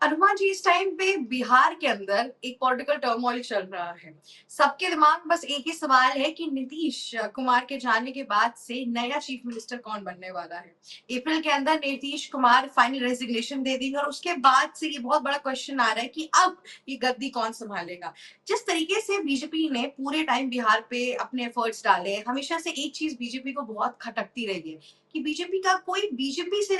अनुमान जी, इस टाइम पे बिहार के अंदर एक पॉलिटिकल टर्मोइल चल रहा है। सबके दिमाग में बस एक ही सवाल है कि नीतीश कुमार के जाने के बाद से नया चीफ मिनिस्टर कौन बनने वाला है। अप्रैल के अंदर नीतीश कुमार फाइनल रेजिग्नेशन दे देंगे और उसके बाद से ये बहुत बड़ा क्वेश्चन आ रहा है कि अब ये गद्दी कौन संभालेगा। जिस तरीके से बीजेपी ने पूरे टाइम बिहार पे अपने एफर्ट्स डाले, हमेशा से एक चीज बीजेपी को बहुत खटकती रही है कि बीजेपी का कोई बीजेपी से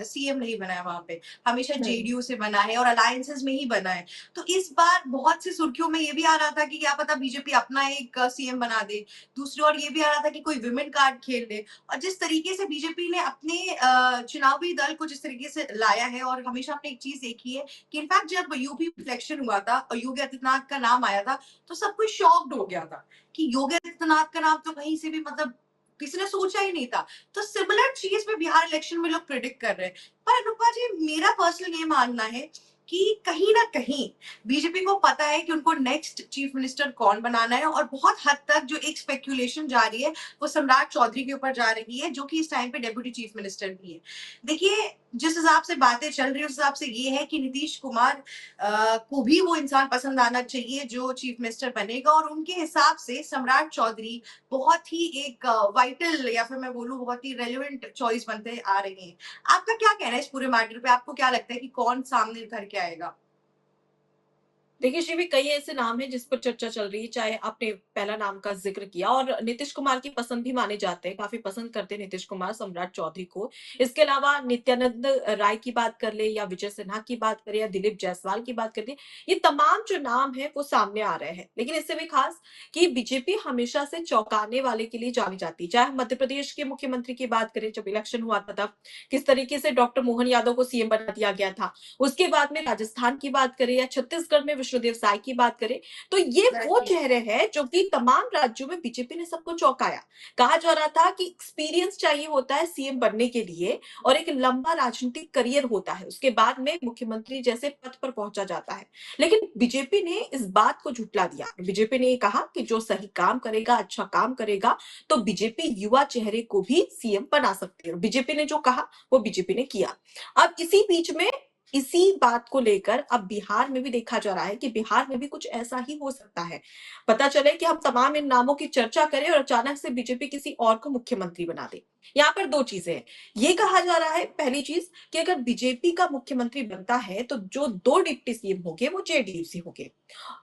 सीएम नहीं बना है वहां पे। हमेशा हम्म। जेडीयू से बना है और अलायंसेस में ही बना है। तो इस बार बहुत सी सुर्खियों में ये भी आ रहा था कि क्या पता बीजेपी अपना एक सीएम बना दे। दूसरी ओर ये भी आ रहा था कि कोई विमेन कार्ड खेल ले। और जिस तरीके से बीजेपी ने अपने चुनावी दल को जिस तरीके से लाया है, और हमेशा आपने एक चीज देखी है कि इनफैक्ट जब यूपी इलेक्शन हुआ था और योगी आदित्यनाथ का नाम आया था, तो सब कुछ शॉक्ड हो गया था कि योगी आदित्यनाथ का नाम तो कहीं से भी मतलब किसी ने सोचा ही नहीं था। तो सिमिलर चीज में बिहार इलेक्शन में लोग प्रिडिक्ट कर रहे हैं। पर अनुपमा जी, मेरा पर्सनल ये मानना है कि कहीं ना कहीं बीजेपी को पता है कि उनको नेक्स्ट चीफ मिनिस्टर कौन बनाना है, और बहुत हद तक जो एक स्पेक्यूलेशन जा रही है वो सम्राट चौधरी के ऊपर जा रही है, जो कि इस टाइम पे डेप्यूटी चीफ मिनिस्टर भी है। देखिए, जिस हिसाब से बातें चल रही है उस हिसाब से ये है कि नीतीश कुमार को भी वो इंसान पसंद आना चाहिए जो चीफ मिनिस्टर बनेगा, और उनके हिसाब से सम्राट चौधरी बहुत ही एक वाइटल, या फिर मैं बोलूँ बहुत ही रेलिवेंट चॉइस बनते आ रही हैं। आपका क्या कहना है इस पूरे मैटर पे? आपको क्या लगता है कि कौन सामने उभर के आएगा? देखिए शिवी, कई ऐसे नाम हैं जिस पर चर्चा चल रही है, चाहे आपने पहला नाम का जिक्र किया और नीतीश कुमार की पसंद भी माने जाते हैं, काफी पसंद करते हैं नीतीश कुमार सम्राट चौधरी को। इसके अलावा नित्यानंद राय की बात कर ले या विजय सिन्हा की बात करें या दिलीप जायसवाल की बात कर ले, ये तमाम जो नाम है वो सामने आ रहे हैं। लेकिन इससे भी खास कि बीजेपी हमेशा से चौंकाने वाले के लिए जानी जाती है। चाहे हम मध्य प्रदेश के मुख्यमंत्री की बात करें, जब इलेक्शन हुआ था तब किस तरीके से डॉक्टर मोहन यादव को सीएम बना दिया गया था। उसके बाद में राजस्थान की बात करें या छत्तीसगढ़ में विष्णुदेव साय की बात करें, तो ये वो एग्जैक्टली। चेहरे हैं जो कि तमाम राज्यों में बीजेपी ने सबको चौंकाया। कहा जा रहा था कि एक्सपीरियंस चाहिए होता है सीएम बनने के लिए और एक लंबा राजनीतिक करियर होता है, उसके बाद में मुख्यमंत्री जैसे पद पर पहुंचा जाता है। लेकिन बीजेपी ने इस बात को झुठला दिया। बीजेपी ने ये कहा कि जो सही काम करेगा, अच्छा काम करेगा, तो बीजेपी युवा चेहरे को भी सीएम बना सकती है। बीजेपी ने जो कहा वो बीजेपी ने किया। अब इसी बीच में इसी बात को लेकर अब बिहार में भी देखा जा रहा है कि बिहार में भी कुछ ऐसा ही हो सकता है। पता चले कि हम तमाम इन नामों की चर्चा करें और अचानक से बीजेपी किसी और को मुख्यमंत्री बना दे। यहाँ पर दो चीजें हैं। ये कहा जा रहा है पहली चीज कि अगर बीजेपी का मुख्यमंत्री बनता है तो जो दो डिप्टी सीएम होंगे वो जेडीयू से होंगे।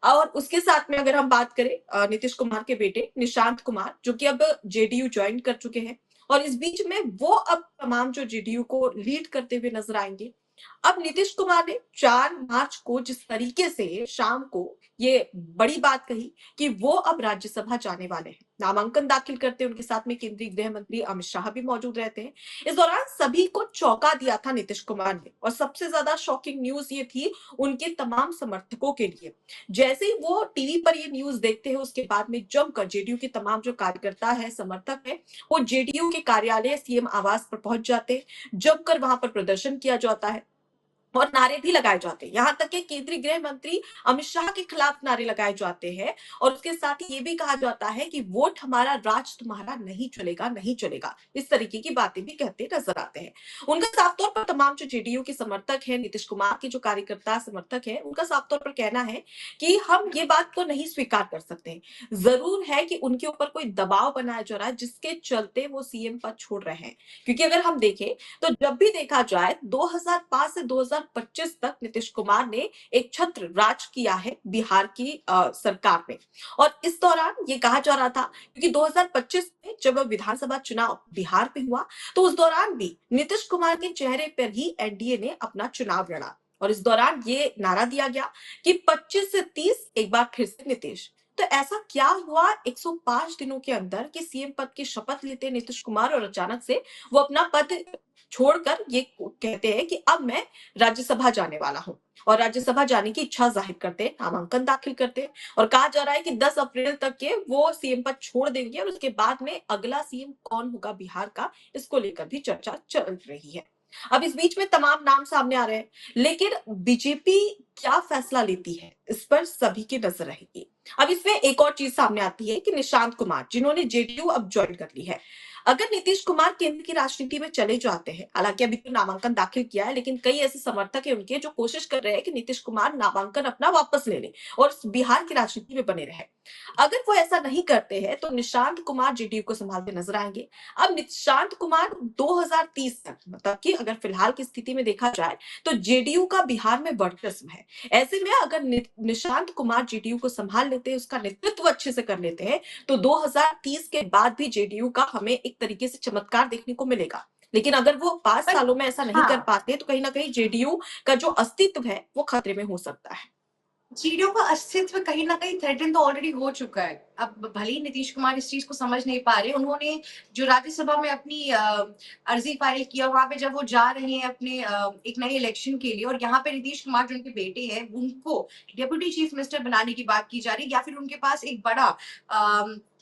और उसके साथ में अगर हम बात करें नीतीश कुमार के बेटे निशांत कुमार, जो कि अब जेडीयू ज्वाइन कर चुके हैं, और इस बीच में वो अब तमाम जो जेडीयू को लीड करते हुए नजर आएंगे। अब नीतीश कुमार ने 4 मार्च को जिस तरीके से शाम को ये बड़ी बात कही कि वो अब राज्यसभा जाने वाले हैं, नामांकन दाखिल करते हैं, उनके साथ में केंद्रीय गृह मंत्री अमित शाह भी मौजूद रहते हैं। इस दौरान सभी को चौंका दिया था नीतीश कुमार ने, और सबसे ज्यादा शॉकिंग न्यूज ये थी उनके तमाम समर्थकों के लिए। जैसे ही वो टीवी पर ये न्यूज देखते हैं, उसके बाद में जमकर जेडीयू के तमाम जो कार्यकर्ता है, समर्थक है, वो जेडीयू के कार्यालय सीएम आवास पर पहुंच जाते हैं। जमकर वहां पर प्रदर्शन किया जाता है और नारे भी लगाए जाते हैं। यहां तक कि केंद्रीय गृह मंत्री अमित शाह के खिलाफ नारे लगाए जाते हैं, और उसके साथ ही ये भी कहा जाता है कि वोट हमारा, राज तुम्हारा नहीं चलेगा, नहीं चलेगा। इस तरीके की बातें भी कहते नजर आते हैं। उनका साफ तौर पर तमाम जो जेडीयू के समर्थक हैं, नीतीश कुमार के जो कार्यकर्ता समर्थक हैं, उनका साफ तौर पर कहना है कि हम ये बात को नहीं स्वीकार कर सकते। जरूर है कि उनके ऊपर कोई दबाव बनाया जा रहा है जिसके चलते वो सीएम पद छोड़ रहे हैं। क्योंकि अगर हम देखें तो जब भी देखा जाए 2005 से 2025 तक नीतीश कुमार ने एक छत्र राज किया है बिहार की सरकार में। और इस दौरान ये कहा जा रहा था, क्योंकि 2025 में जब विधानसभा चुनाव बिहार में हुआ, तो उस दौरान भी नीतीश कुमार के चेहरे पर ही एनडीए ने अपना चुनाव लड़ा, और इस दौरान ये नारा दिया गया कि 25 से 30 एक बार फिर से नीतीश। तो ऐसा क्या हुआ 105 दिनों के अंदर कि सीएम पद की शपथ लेते नीतीश कुमार और अचानक से वो अपना पद छोड़कर ये कहते हैं कि अब मैं राज्यसभा जाने वाला हूं, और राज्यसभा जाने की इच्छा जाहिर करते हैं, नामांकन दाखिल करते हैं, और कहा जा रहा है कि 10 अप्रैल तक के वो सीएम पद छोड़ देंगे, और उसके बाद में अगला सीएम कौन होगा बिहार का, इसको लेकर भी चर्चा चल रही है। अब इस बीच में तमाम नाम सामने आ रहे हैं, लेकिन बीजेपी क्या फैसला लेती है इस पर सभी की नजर रहेगी। अब इसमें एक और चीज सामने आती है कि निशांत कुमार, जिन्होंने जेडीयू अब ज्वाइन कर ली है, अगर नीतीश कुमार केंद्र की राजनीति में चले जाते हैं, हालांकि अभी तो नामांकन दाखिल किया है, लेकिन कई ऐसे समर्थक है उनके जो कोशिश कर रहे हैं कि नीतीश कुमार नामांकन अपना वापस ले लें और बिहार की राजनीति में बने रहे। अगर वो ऐसा नहीं करते हैं तो निशांत कुमार जेडीयू को संभालते नजर आएंगे। अब निशांत कुमार 2030 तक, मतलब कि अगर फिलहाल की स्थिति में देखा जाए तो जेडीयू का बिहार में वर्चस्व है। ऐसे में अगर निशांत कुमार जेडीयू को संभाल लेते हैं, उसका नेतृत्व अच्छे से कर लेते हैं, तो 2030 के बाद भी जेडीयू का हमें एक तरीके से चमत्कार देखने को मिलेगा। लेकिन अगर वो 5 पर सालों में ऐसा नहीं कर हाँ, पाते तो कहीं ना कहीं जेडीयू का जो अस्तित्व है वो खतरे में हो सकता है। चीड़ों का अस्तित्व कहीं न कहीं थ्रेटन तो ऑलरेडी हो चुका है। अब भले ही नीतीश कुमार इस चीज़ को समझ नहीं पा रहे, उन्होंने जो राज्यसभा में अपनी अर्ज़ी फाइल किया, वहाँ पे जब वो जा रहे हैं अपने एक नए इलेक्शन के लिए और यहाँ पे नीतीश कुमार जो उनके बेटे हैं, उनको डेप्यूटी चीफ मिनिस्टर बनाने की बात की जा रही है या फिर उनके पास एक बड़ा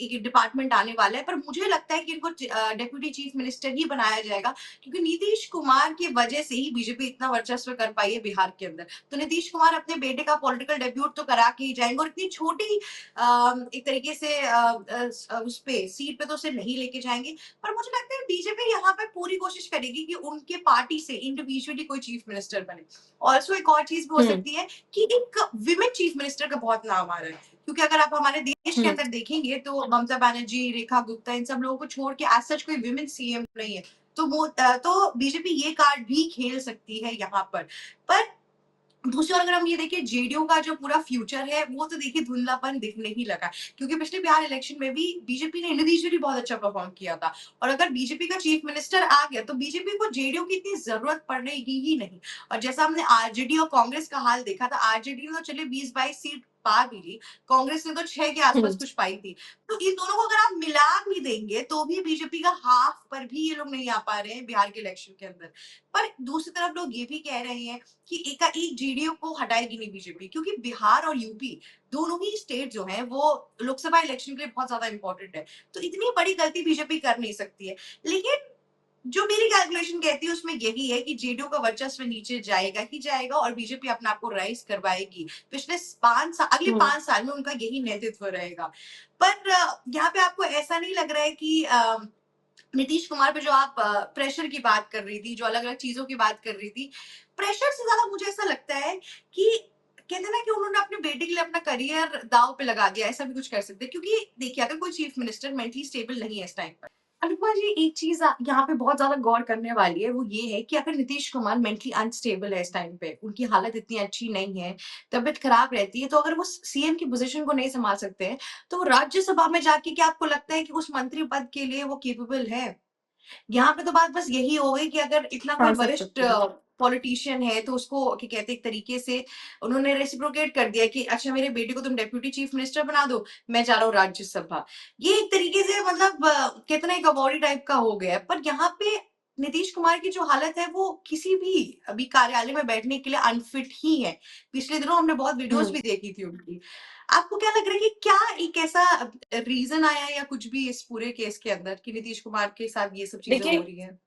एक डिपार्टमेंट आने वाला है। पर मुझे लगता है कि इनको डेप्यूटी चीफ मिनिस्टर ही बनाया जाएगा क्योंकि नीतीश कुमार की वजह से ही बीजेपी इतना वर्चस्व कर पाई है बिहार के अंदर। तो नीतीश कुमार अपने बेटे का पॉलिटिकल डेब्यूट तो करा के ही जाएंगे और इतनी छोटी एक तरीके से उस पे सीट पे तो उसे नहीं लेके जाएंगे। पर मुझे लगता है बीजेपी यहाँ पे पूरी कोशिश करेगी कि उनके पार्टी से इंडिविजुअली कोई चीफ मिनिस्टर बने। ऑल्सो एक और चीज भी हो हम्म। सकती है कि एक विमेन चीफ मिनिस्टर का बहुत नाम आ रहा है क्योंकि अगर आप हमारे देश के हम्म। अंदर देखेंगे तो ममता बनर्जी, रेखा गुप्ता, इन सब लोगों को छोड़ के एज सच कोई विमेन सीएम नहीं है। तो वो तो बीजेपी ये कार्ड भी खेल सकती है यहाँ पर दूसरी ओर अगर हम ये देखें जेडीयू का जो पूरा फ्यूचर है वो तो देखिए धुंधलापन दिखने ही लगा है। क्योंकि पिछले बिहार इलेक्शन में भी बीजेपी ने इंडिविजुअली बहुत अच्छा परफॉर्म किया था और अगर बीजेपी का चीफ मिनिस्टर आ गया तो बीजेपी को जेडीयू की इतनी जरूरत पड़ेगी ही नहीं। और जैसा हमने आरजेडी और कांग्रेस का हाल देखा था, आरजेडी ने तो चले 20-22 सीट पा भी ली, कांग्रेस ने तो 6 के आसपास हम्म। कुछ पाई थी। तो इन दोनों को अगर आप मिला भी देंगे तो भी बीजेपी का हाफ पर भी ये लोग नहीं आ पा रहे हैं बिहार के इलेक्शन के अंदर। पर दूसरी तरफ लोग ये भी कह रहे हैं कि एकाएक जेडीयू को हटाएगी नहीं बीजेपी क्योंकि बिहार और यूपी दोनों ही स्टेट जो हैं वो लोकसभा इलेक्शन के लिए बहुत ज्यादा इंपॉर्टेंट है। तो इतनी बड़ी गलती बीजेपी कर नहीं सकती है। लेकिन जो मेरी कैलकुलेशन कहती है उसमें यही है कि जेडीयू का वर्चस्व नीचे जाएगा ही जाएगा और बीजेपी अपने आप को राइज करवाएगी। पिछले 5 साल, अगले हम्म। 5 साल में उनका यही नेतृत्व रहेगा। पर यहाँ पे आपको ऐसा नहीं लग रहा है कि नीतीश कुमार पे जो आप प्रेशर की बात कर रही थी, जो अलग-अलग चीज़ों की बात कर रही थी, प्रेशर से ज़्यादा मुझे ऐसा लगता है कि कहते हैं ना कि उन्होंने अपने बेटे के लिए अपना करियर दाँव पे लगा दिया, ऐसा भी कुछ कर सकते हैं। क्योंकि देखिए, अगर कोई चीफ मिनिस्टर मेंटली स्टेबल नहीं है इस टाइम पर, अनुपमा जी एक चीज़ यहाँ पे बहुत ज़्यादा गौर करने वाली है, वो ये है कि अगर नीतीश कुमार मेंटली अनस्टेबल है इस टाइम पे, उनकी हालत इतनी अच्छी नहीं है, तबीयत खराब रहती है, तो अगर वो सीएम की पोज़ीशन को नहीं सँभाल सकते हैं, तो राज्यसभा में जाके क्या आपको लगता है कि उस मंत्री पद के लिए वो कैपेबल है? यहाँ पे तो बात बस यही हो गई कि अगर इतना कोई हाँ, समझ वरिष्ठ सकती हूँ। पॉलिटिशियन है तो उसको क्या कहते हैं एक तरीके से उन्होंने रेसिप्रोकेट कर दिया कि अच्छा मेरे बेटे को तुम डेप्यूटी चीफ मिनिस्टर बना दो, मैं जा रहा हूँ राज्यसभा। ये एक तरीके से मतलब कहते हैं ना एक अवॉर्डी टाइप का हो गया है। पर यहाँ पे नीतीश कुमार की जो हालत है वो किसी भी अभी कार्यालय में बैठने के लिए अनफिट ही है। पिछले दिनों हमने बहुत वीडियोस हम्म। भी देखी थी उनकी। आपको क्या लग रहा है कि क्या एक ऐसा रीजन आया है या कुछ भी इस पूरे केस के अंदर कि नीतीश कुमार के साथ ये सब चीजें हो देखिए, रही हैं?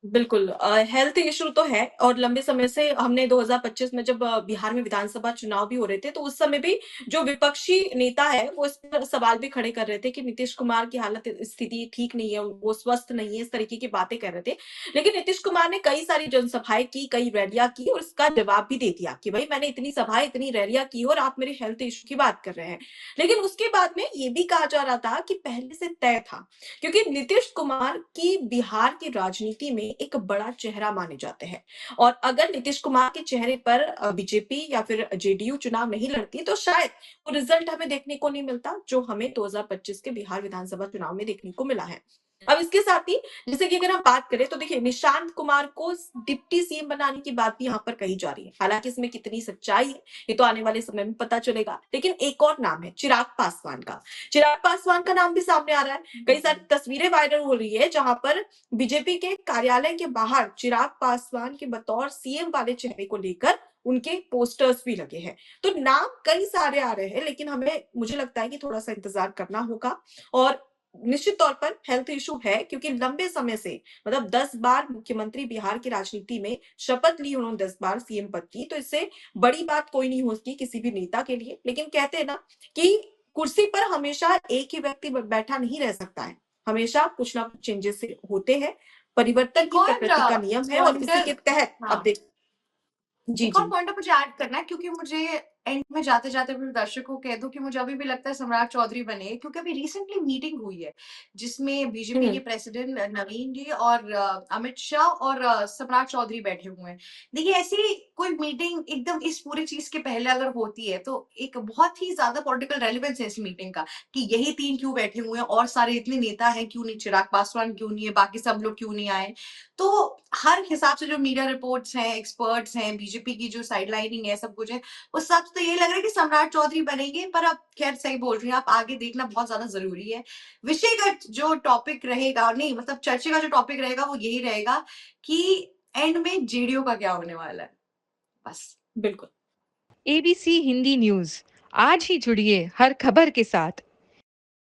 बिल्कुल हेल्थ इश्यू तो है और लंबे समय से हमने 2025 में जब बिहार में विधानसभा चुनाव भी हो रहे थे, तो उस समय भी जो विपक्षी नेता है, वो इस पर सवाल भी खड़े कर रहे थे कि नीतीश कुमार की हालत स्थिति ठीक नहीं है, वो स्वस्थ नहीं है, इस तरीके की बातें कर रहे थे। लेकिन नीतीश कुमार ने कई सारी जनसभाएँ की, कई रैलियाँ की और इसका जवाब भी दे दिया कि भई मैंने इतनी सभाएँ, इतनी रैलियाँ की और आप मेरे हेल्थ इश्यू की बात कर रहे हैं। लेकिन उसके बाद में ये भी कहा जा रहा था कि पहले से तय था, क्योंकि नीतीश कुमार की बिहार की राजनीति में एक बड़ा चेहरा माने जाते हैं और अगर नीतीश कुमार के चेहरे पर बीजेपी या फिर जेडीयू चुनाव नहीं लड़ती तो शायद वो रिजल्ट हमें देखने को नहीं मिलता जो हमें 2025 के बिहार विधानसभा चुनाव में देखने को मिला है। अब इसके साथ ही जैसे कि अगर हम बात करें तो देखिए निशांत कुमार को डिप्टी सीएम बनाने की बात भी यहाँ पर कही जा रही है। हालांकि इसमें कितनी सच्चाई है ये तो आने वाले समय में पता चलेगा। लेकिन एक और नाम है चिराग पासवान का। चिराग पासवान का नाम भी सामने आ रहा है। कई सारी तस्वीरें वायरल हो रही है जहां पर बीजेपी के कार्यालय के बाहर चिराग पासवान के बतौर सीएम वाले चेहरे को लेकर उनके पोस्टर्स भी लगे हैं। तो नाम कई सारे आ रहे हैं लेकिन हमें मुझे लगता है कि थोड़ा सा इंतजार करना होगा और निश्चित तौर पर हेल्थ इशू है क्योंकि लंबे समय से मतलब 10 बार मुख्यमंत्री बिहार की राजनीति में शपथ ली उन्होंने 10 बार सीएम पद की, तो इससे बड़ी बात कोई नहीं होती किसी भी नेता के लिए। लेकिन कहते हैं ना कि कुर्सी पर हमेशा एक ही व्यक्ति बैठा नहीं रह सकता है, हमेशा कुछ ना कुछ चेंजेस होते हैं। परिवर्तन एक की और प्रकृति का नियम है और इसी पॉइंटर के तहत हाँ। अब देख जी, एक और जी। पॉइंट मुझे ऐड करना है क्योंकि मुझे एंड में जाते-जाते अपने दर्शकों को कह दूँ कि मुझे अभी भी लगता है सम्राट चौधरी बने क्योंकि अभी रिसेंटली मीटिंग हुई है, जिसमें बीजेपी के हुँ, प्रेसिडेंट नवीन जी और अमित शाह और सम्राट चौधरी बैठे हुए हैं। देखिए ऐसी कोई मीटिंग एकदम इस पूरी चीज़ के पहले अगर होती है तो एक बहुत ही ज़्यादा पॉलिटिकल रेलेवेंस है इस मीटिंग का कि यही 3 क्यों बैठे हुए हैं और सारे इतने नेता हैं क्यों नहीं, चिराग पासवान क्यों नहीं है, बाकी सब लोग क्यों नहीं आए। तो हर हिसाब से जो मीडिया रिपोर्ट्स हैं, एक्सपर्ट्स हैं, बीजेपी की जो साइडलाइनिंग है, सब कुछ है, उस हिसाब से तो यही लग रहा है कि सम्राट चौधरी बनेंगे, पर अब खैर सही बोल रही हैं आप, आगे देखना बहुत ज़्यादा ज़रूरी है। विषयगत जो टॉपिक रहेगा नहीं मतलब चर्चा का जो टॉपिक रहेगा वो यही रहेगा कि एंड में जेडीयू का क्या होने वाला है? बस। बिल्कुल। एबीसी हिंदी न्यूज़ आज ही जुड़िए हर खबर के साथ।